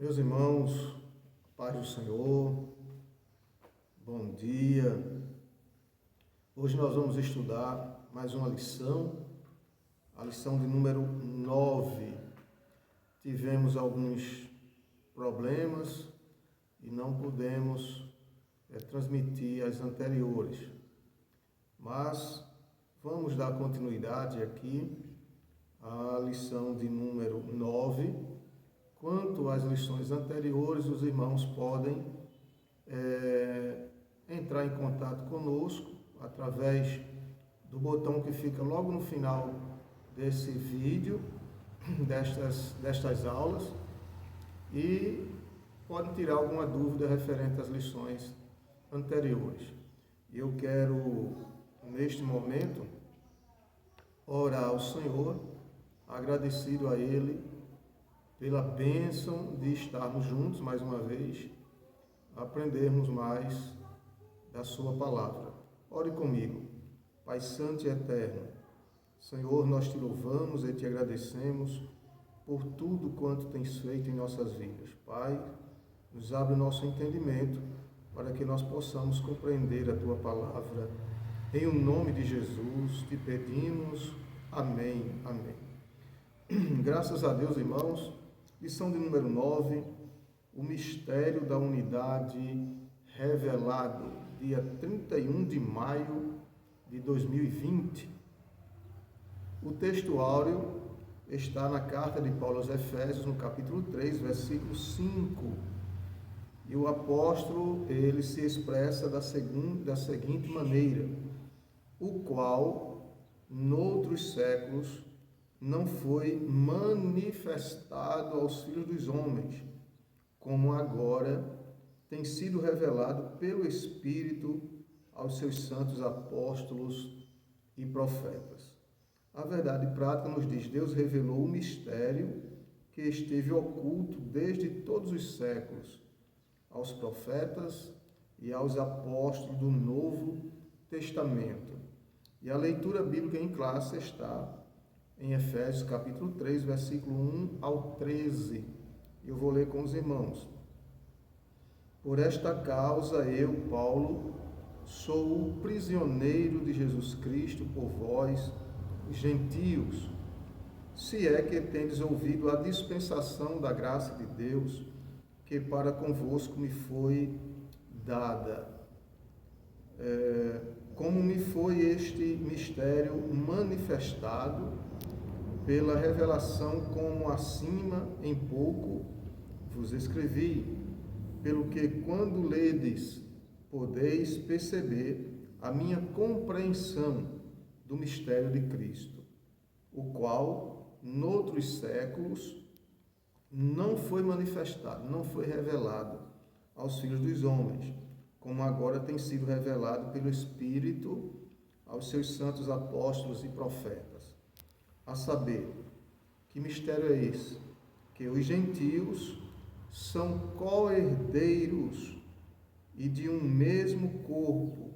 Meus irmãos, paz do Senhor, bom dia. Hoje nós vamos estudar mais uma lição, a lição de número 9. Tivemos alguns problemas e não pudemos transmitir as anteriores, mas vamos dar continuidade aqui à lição de número 9. Quanto às lições anteriores, os irmãos podem entrar em contato conosco através do botão que fica logo no final desse vídeo, destas aulas, e podem tirar alguma dúvida referente às lições anteriores. Eu quero, neste momento, orar ao Senhor, agradecido a Ele pela bênção de estarmos juntos mais uma vez, aprendermos mais da sua palavra. Ore comigo. Pai Santo e Eterno, Senhor, nós te louvamos e te agradecemos por tudo quanto tens feito em nossas vidas. Pai, nos abre o nosso entendimento para que nós possamos compreender a tua palavra. Em o nome de Jesus te pedimos. Amém. Amém. Graças a Deus, irmãos. Lição de número 9, o mistério da unidade revelado, dia 31 de maio de 2020. O texto áureo está na carta de Paulo aos Efésios, no capítulo 3, versículo 5. E o apóstolo, ele se expressa da seguinte maneira: o qual, noutros séculos, não foi manifestado aos filhos dos homens, como agora tem sido revelado pelo Espírito aos seus santos apóstolos e profetas. A verdade prática nos diz: Deus revelou o mistério que esteve oculto desde todos os séculos aos profetas e aos apóstolos do Novo Testamento. E a leitura bíblica em classe está em Efésios capítulo 3, versículo 1 ao 13. Eu vou ler com os irmãos. Por esta causa eu, Paulo, sou o prisioneiro de Jesus Cristo por vós, gentios, se é que tendes ouvido a dispensação da graça de Deus, que para convosco me foi dada. Como me foi este mistério manifestado pela revelação, como acima em pouco vos escrevi, pelo que quando ledes podeis perceber a minha compreensão do mistério de Cristo, o qual noutros séculos não foi manifestado, não foi revelado aos filhos dos homens, como agora tem sido revelado pelo Espírito aos seus santos apóstolos e profetas. A saber, que mistério é esse? Que os gentios são co-herdeiros e de um mesmo corpo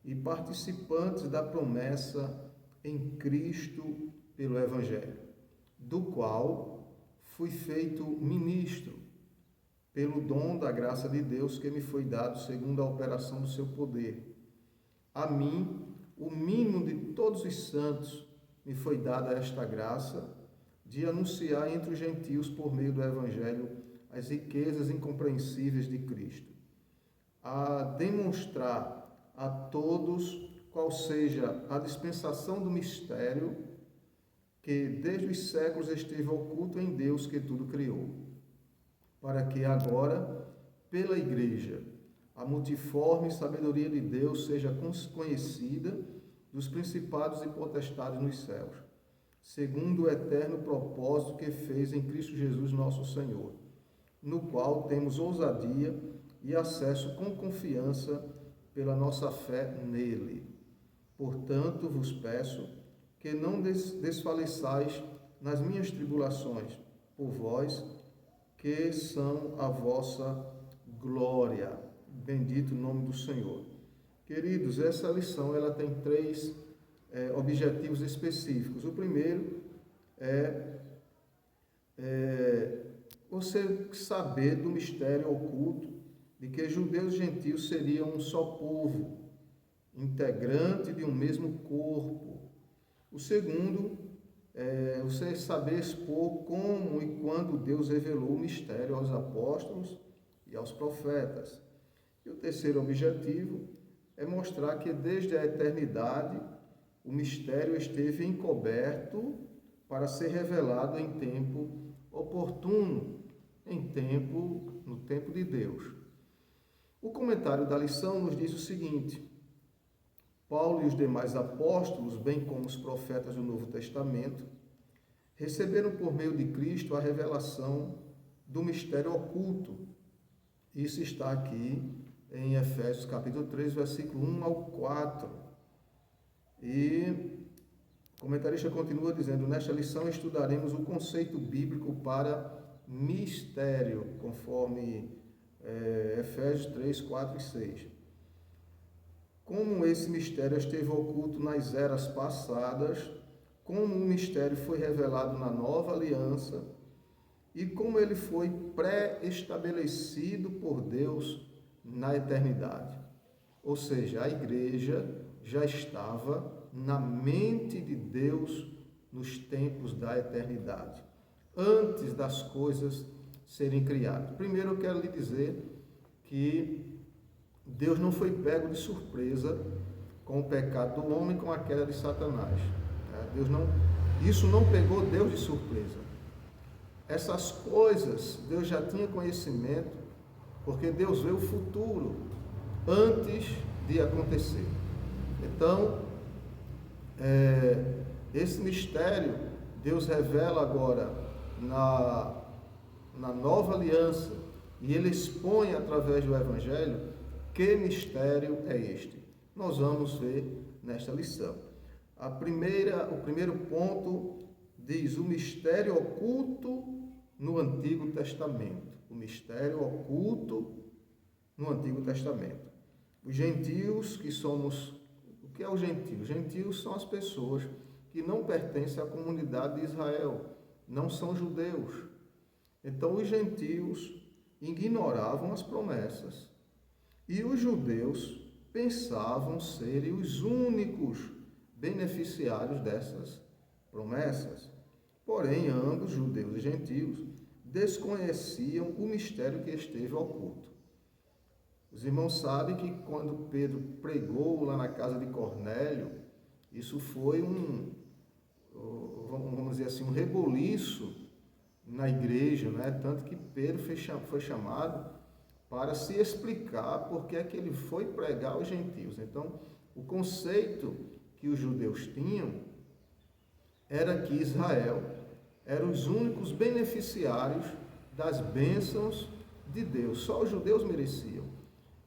e participantes da promessa em Cristo pelo Evangelho, do qual fui feito ministro pelo dom da graça de Deus que me foi dado segundo a operação do seu poder. A mim, o mínimo de todos os santos, me foi dada esta graça de anunciar entre os gentios, por meio do Evangelho, as riquezas incompreensíveis de Cristo, a demonstrar a todos qual seja a dispensação do mistério que desde os séculos esteve oculto em Deus que tudo criou, para que agora, pela Igreja, a multiforme sabedoria de Deus seja conhecida dos principados e potestades nos céus, segundo o eterno propósito que fez em Cristo Jesus nosso Senhor, no qual temos ousadia e acesso com confiança pela nossa fé nele. Portanto, vos peço que não desfaleçais nas minhas tribulações, por vós, que são a vossa glória. Bendito o nome do Senhor. Queridos, essa lição ela tem três objetivos específicos. O primeiro é você saber do mistério oculto de que judeus e gentios seriam um só povo, integrante de um mesmo corpo. O segundo é você saber expor como e quando Deus revelou o mistério aos apóstolos e aos profetas. E o terceiro objetivo é mostrar que desde a eternidade o mistério esteve encoberto para ser revelado em tempo oportuno, no tempo de Deus. O comentário da lição nos diz o seguinte: Paulo e os demais apóstolos, bem como os profetas do Novo Testamento, receberam por meio de Cristo a revelação do mistério oculto. Isso está aqui em Efésios capítulo 3, versículo 1 ao 4. E o comentarista continua dizendo: nesta lição estudaremos o conceito bíblico para mistério, conforme Efésios 3, 4 e 6. Como esse mistério esteve oculto nas eras passadas, como o mistério foi revelado na nova aliança e como ele foi pré-estabelecido por Deus na eternidade. Ou seja, a igreja já estava na mente de Deus nos tempos da eternidade, antes das coisas serem criadas. Primeiro eu quero lhe dizer que Deus não foi pego de surpresa com o pecado do homem, com a queda de Satanás. Isso não pegou Deus de surpresa. Essas coisas Deus já tinha conhecimento, porque Deus vê o futuro antes de acontecer. Então, esse mistério Deus revela agora na nova aliança, e ele expõe através do Evangelho que mistério é este. Nós vamos ver nesta lição. O primeiro ponto diz o mistério oculto no Antigo Testamento. O mistério oculto no Antigo Testamento. Os gentios, que somos... O que é o gentio? Os gentios são as pessoas que não pertencem à comunidade de Israel, não são judeus. Então, os gentios ignoravam as promessas. E os judeus pensavam serem os únicos beneficiários dessas promessas. Porém, ambos, judeus e gentios, desconheciam o mistério que esteve oculto. Os irmãos sabem que quando Pedro pregou lá na casa de Cornélio, isso foi vamos dizer assim, um reboliço na igreja, né? Tanto que Pedro foi chamado para se explicar porque é que ele foi pregar aos gentios. Então, o conceito que os judeus tinham era que Israel era os únicos beneficiários das bênçãos de Deus. Só os judeus mereciam.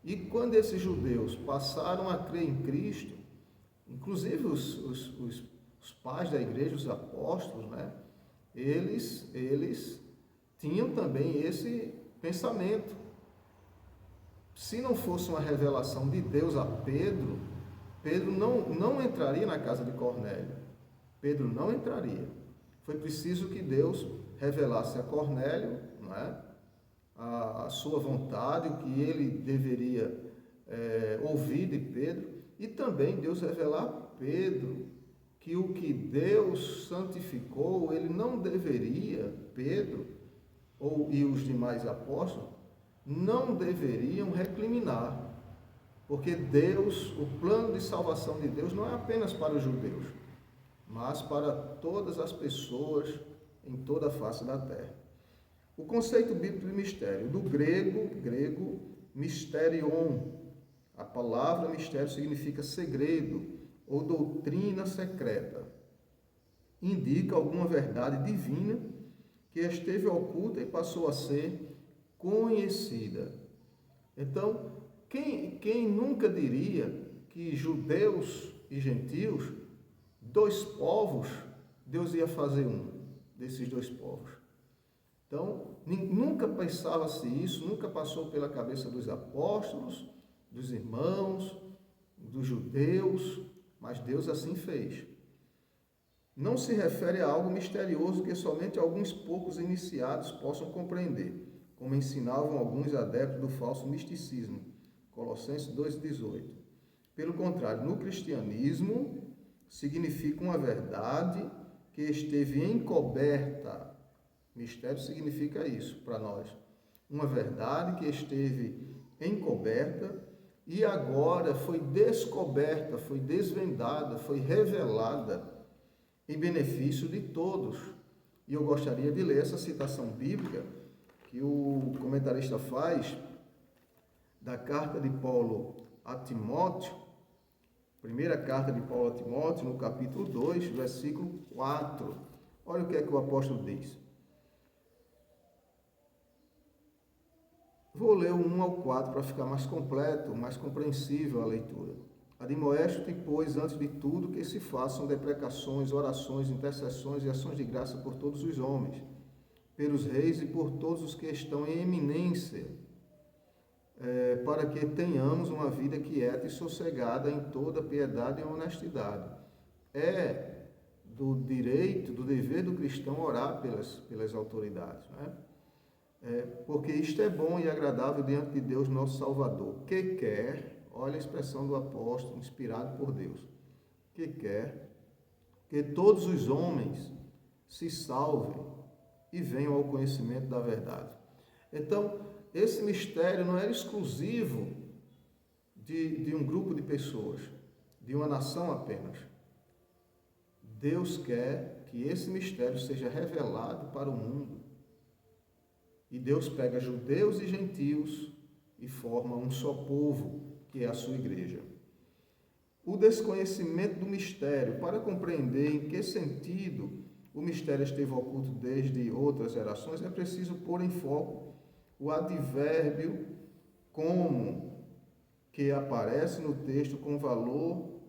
E quando esses judeus passaram a crer em Cristo, inclusive os pais da igreja, os apóstolos, né? Eles tinham também esse pensamento. Se não fosse uma revelação de Deus a Pedro, Pedro não entraria na casa de Cornélio. Pedro não entraria. Foi preciso que Deus revelasse a Cornélio, não é? A sua vontade, o que ele deveria ouvir de Pedro, e também Deus revelar a Pedro que o que Deus santificou, ele não deveria, Pedro e os demais apóstolos, não deveriam recriminar, porque Deus, o plano de salvação de Deus não é apenas para os judeus, mas para todas as pessoas em toda a face da terra. O conceito bíblico de mistério, do grego mysterion. A palavra mistério significa segredo ou doutrina secreta. Indica alguma verdade divina que esteve oculta e passou a ser conhecida. Então, quem nunca diria que judeus e gentios, dois povos, Deus ia fazer um desses dois povos? Então, nunca pensava-se isso, nunca passou pela cabeça dos apóstolos, dos irmãos, dos judeus, mas Deus assim fez. não se refere a algo misterioso que somente alguns poucos iniciados possam compreender, como ensinavam alguns adeptos do falso misticismo. Colossenses 2,18. Pelo contrário, no cristianismo, significa uma verdade que esteve encoberta. Mistério significa isso para nós. Uma verdade que esteve encoberta e agora foi descoberta, foi desvendada, foi revelada em benefício de todos. E eu gostaria de ler essa citação bíblica que o comentarista faz da carta de Paulo a Timóteo, primeira carta de Paulo a Timóteo, no capítulo 2, versículo 4. Olha o que é que o apóstolo diz. Vou ler o 1 ao 4 para ficar mais completo, mais compreensível a leitura. Admoesto-te, pois, antes de tudo, que se façam deprecações, orações, intercessões e ações de graça por todos os homens, pelos reis e por todos os que estão em eminência, para que tenhamos uma vida quieta e sossegada em toda piedade e honestidade. É do direito, do dever do cristão orar pelas autoridades, né? Porque isto é bom e agradável diante de Deus, nosso Salvador, que quer, olha a expressão do apóstolo, inspirado por Deus, que quer que todos os homens se salvem e venham ao conhecimento da verdade. Então, esse mistério não era exclusivo de um grupo de pessoas, de uma nação apenas. Deus quer que esse mistério seja revelado para o mundo. E Deus pega judeus e gentios e forma um só povo, que é a sua igreja. O desconhecimento do mistério, para compreender em que sentido o mistério esteve oculto desde outras gerações, é preciso pôr em foco o advérbio como, que aparece no texto com valor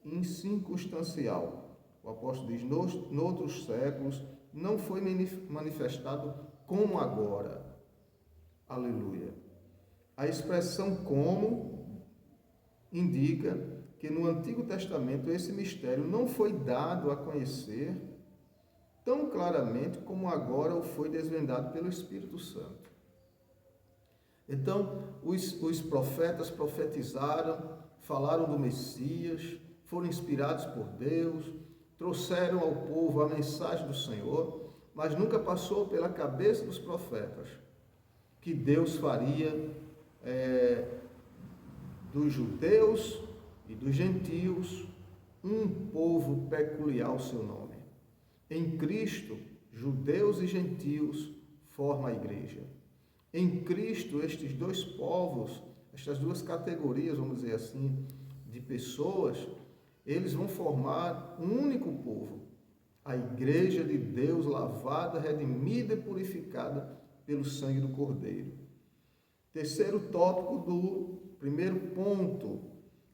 incircunstancial. O apóstolo diz, noutros séculos não foi manifestado como agora. Aleluia. A expressão como indica que no Antigo Testamento esse mistério não foi dado a conhecer tão claramente como agora o foi desvendado pelo Espírito Santo. Então, os profetas profetizaram, falaram do Messias, foram inspirados por Deus, trouxeram ao povo a mensagem do Senhor, mas nunca passou pela cabeça dos profetas que Deus faria dos judeus e dos gentios um povo peculiar ao seu nome. Em Cristo, judeus e gentios formam a igreja. Em Cristo, estes dois povos, estas duas categorias, vamos dizer assim, de pessoas, eles vão formar um único povo. A igreja de Deus, lavada, redimida e purificada pelo sangue do Cordeiro. Terceiro tópico do primeiro ponto,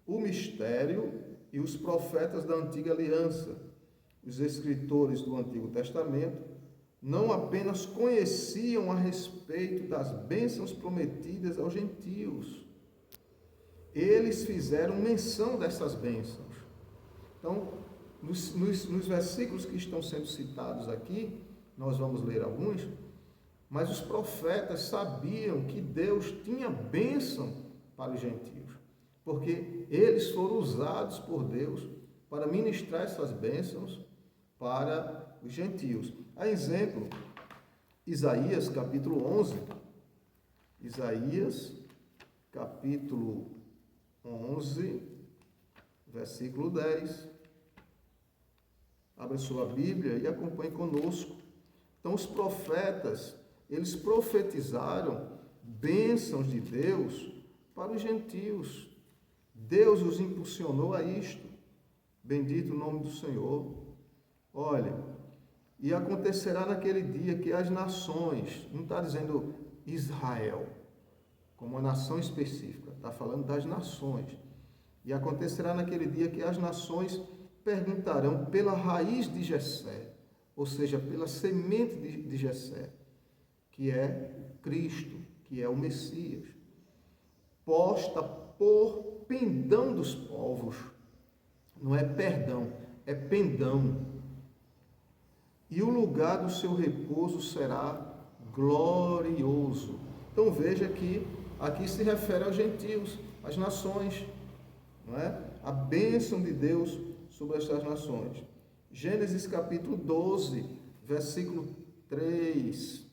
o mistério e os profetas da antiga aliança. Os escritores do Antigo Testamento não apenas conheciam a respeito das bênçãos prometidas aos gentios, eles fizeram menção dessas bênçãos. Então, nos versículos que estão sendo citados aqui, nós vamos ler alguns, mas os profetas sabiam que Deus tinha bênção para os gentios, porque eles foram usados por Deus para ministrar essas bênçãos para os gentios. A exemplo, Isaías capítulo 11, Isaías capítulo 11, versículo 10. Abra sua Bíblia e acompanhe conosco. Então, os profetas, eles profetizaram bênçãos de Deus para os gentios. Deus os impulsionou a isto. Bendito o nome do Senhor. Olha, e acontecerá naquele dia que as nações, não está dizendo Israel, como uma nação específica, está falando das nações. E acontecerá naquele dia que as nações perguntarão pela raiz de Jessé, ou seja, pela semente de Jessé, que é Cristo, que é o Messias, posta por pendão dos povos. Não é perdão, é pendão. e o lugar do seu repouso será glorioso. Então veja que aqui se refere aos gentios, às nações, não é? A bênção de Deus sobre estas nações. Gênesis capítulo 12, versículo 3.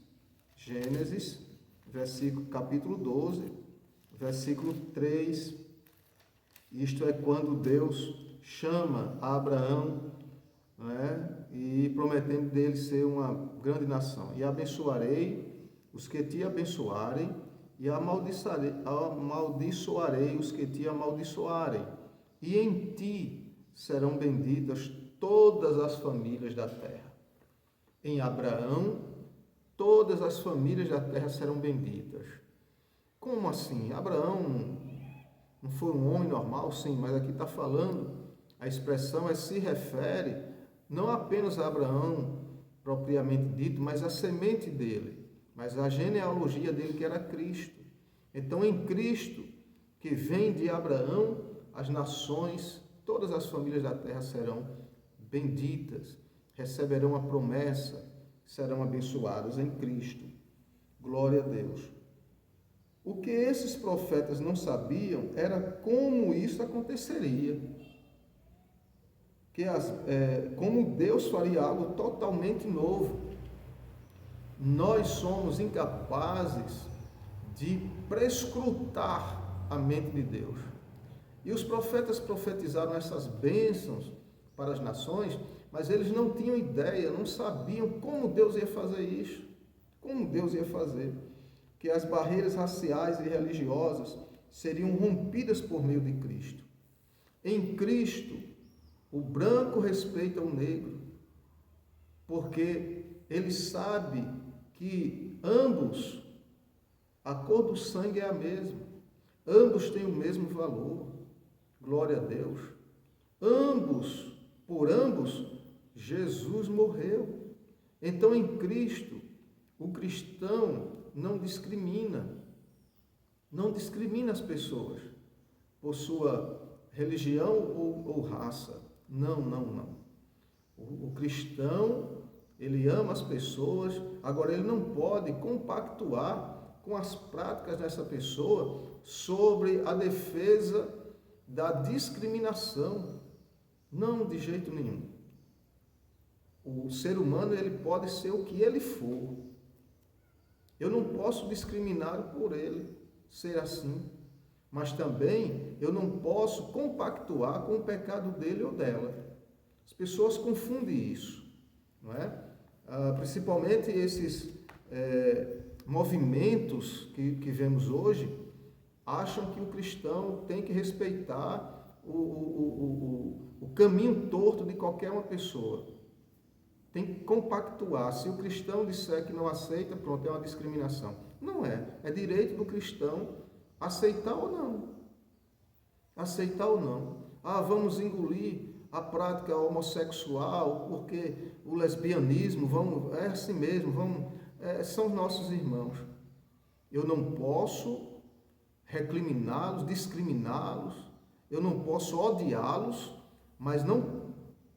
Gênesis, capítulo 12, versículo 3. Isto é quando Deus chama a Abraão, não é? E prometendo dele ser uma grande nação. E abençoarei os que te abençoarem, e amaldiçoarei os que te amaldiçoarem. E em ti serão benditas todas as famílias da terra. Em Abraão, todas as famílias da terra serão benditas. Como assim? Abraão não foi um homem normal? Sim, mas aqui está falando, a expressão se refere não apenas a Abraão, propriamente dito, mas a semente dele, mas a genealogia dele, que era Cristo. Então, em Cristo, que vem de Abraão, as nações, todas as famílias da terra serão benditas, receberão a promessa, serão abençoadas em Cristo. Glória a Deus. O que esses profetas não sabiam era como isso aconteceria. Como Deus faria algo totalmente novo. Nós somos incapazes de prescrutar a mente de Deus. E os profetas profetizaram essas bênçãos para as nações, mas eles não tinham ideia, não sabiam como Deus ia fazer isso. Como Deus ia fazer. Que as barreiras raciais e religiosas seriam rompidas por meio de Cristo. Em Cristo, o branco respeita o negro, porque ele sabe que ambos, a cor do sangue é a mesma, ambos têm o mesmo valor, glória a Deus. Por ambos, Jesus morreu. Então, em Cristo, o cristão não discrimina as pessoas por sua religião ou raça. Não. O cristão, ele ama as pessoas, agora ele não pode compactuar com as práticas dessa pessoa sobre a defesa da discriminação. Não, de jeito nenhum. O ser humano, ele pode ser o que ele for. Eu não posso discriminar por ele ser assim, mas também eu não posso compactuar com o pecado dele ou dela. As pessoas confundem isso, não é? Principalmente esses movimentos que vemos hoje, acham que o cristão tem que respeitar o caminho torto de qualquer uma pessoa. Tem que compactuar. Se o cristão disser que não aceita, pronto, é uma discriminação. Não é. É direito do cristão aceitar ou não. Aceitar ou não. Vamos engolir a prática homossexual, porque o lesbianismo, é assim mesmo, são nossos irmãos. Eu não posso recriminá-los, discriminá-los, eu não posso odiá-los, mas não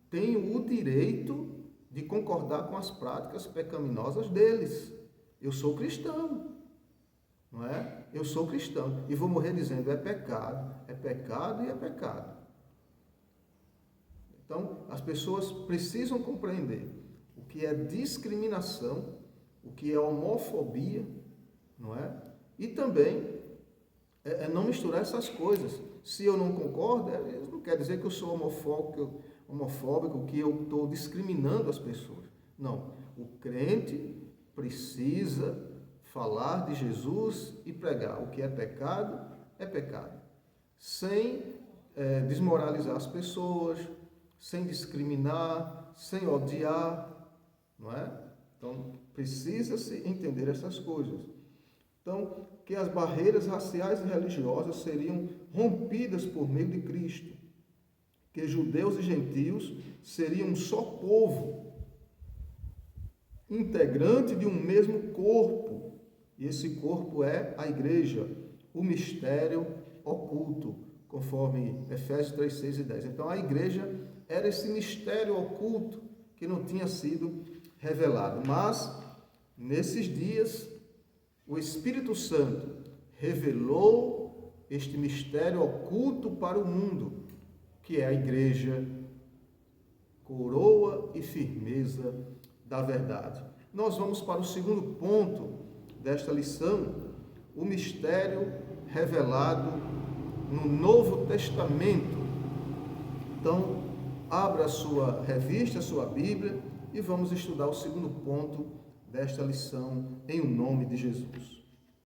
tenho o direito de concordar com as práticas pecaminosas deles. Eu sou cristão, não é? Eu sou cristão e vou morrer dizendo é pecado e é pecado. Então, as pessoas precisam compreender o que é discriminação, o que é homofobia, não é? E também não misturar essas coisas. Se eu não concordo, não quer dizer que eu sou homofóbico, que eu estou discriminando as pessoas. Não. O crente precisa falar de Jesus e pregar. O que é pecado, sem desmoralizar as pessoas, sem discriminar, sem odiar, não é? Então, precisa-se entender essas coisas. Então, que as barreiras raciais e religiosas seriam rompidas por meio de Cristo, que judeus e gentios seriam um só povo, integrante de um mesmo corpo, e esse corpo é a igreja, o mistério oculto, conforme Efésios 3, 6 e 10. Então, a igreja era esse mistério oculto que não tinha sido revelado. Mas, nesses dias, o Espírito Santo revelou este mistério oculto para o mundo, que é a igreja, coroa e firmeza da verdade. Nós vamos para o segundo ponto desta lição, o mistério revelado no Novo Testamento. Então, abra a sua revista, a sua Bíblia, e vamos estudar o segundo ponto desta lição, em o nome de Jesus.